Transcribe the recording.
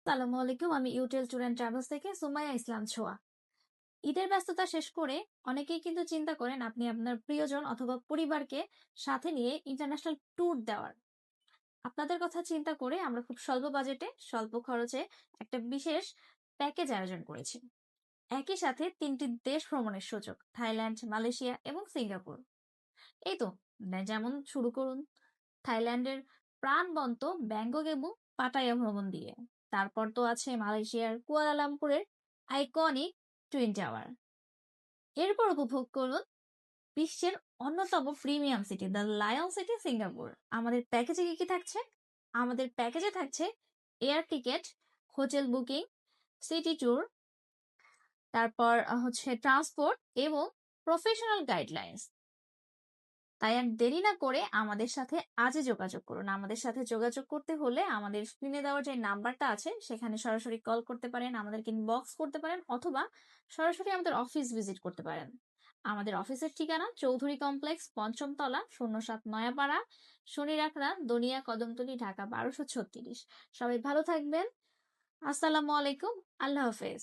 আসসালামু আলাইকুম। আমি ইউটেল ট্যুর অ্যান্ড ট্রাভেলস থেকে সুমাইয়া ইসলাম ছোঁয়া। ঈদের ব্যস্ততা শেষ করে অনেকেই কিন্তু চিন্তা করেন আপনি আপনার প্রিয়জন অথবা পরিবারকে সাথে নিয়ে ইন্টারন্যাশনাল ট্যুর দেওয়ার। আপনাদের কথা চিন্তা করে আমরা খুব স্বল্প বাজেটে, স্বল্প খরচে একটা বিশেষ প্যাকেজ আয়োজন করেছি। একই সাথে ৩টি দেশ ভ্রমণের সুযোগ: থাইল্যান্ড, মালয়েশিয়া এবং সিঙ্গাপুর। এই তো, যেমন শুরু করুন থাইল্যান্ডের প্রাণবন্ত ব্যাংকক এবং পাটায়া ভ্রমণ দিয়ে। তারপর তো আছে মালয়েশিয়ার কুয়ালালামপুরের আইকনিক টুইন টাওয়ার। এরপর উপভোগ করুন বিশ্বের অন্যতম premium city the lion city Singapore. আমাদের প্যাকেজে কি কি থাকছে? আমাদের প্যাকেজে থাকছে air ticket, hotel booking, city tour, তারপর হচ্ছে ট্রান্সপোর্ট এবং প্রফেশনাল গাইডলাইন্স। তাই আর দেরি না করে আমাদের সাথে আজই যোগাযোগ করুন। আমাদের সাথে যোগাযোগ করতে হলে আমাদের স্ক্রিনে দেওয়া যে নাম্বারটা আছে সেখানে সরাসরি কল করতে পারেন, আমাদেরকে ইনবক্স করতে পারেন, অথবা সরাসরি আমাদের অফিস ভিজিট করতে পারেন। আমাদের অফিসের ঠিকানা চৌধুরী কমপ্লেক্স, ৫ম তলা, ০৭ নয়াপাড়া, শনিরাখড়া, দনিয়া, কদমতলী, ঢাকা ১২৩৬। সবাই ভালো থাকবেন। আসসালামু আলাইকুম। আল্লাহ হাফেজ।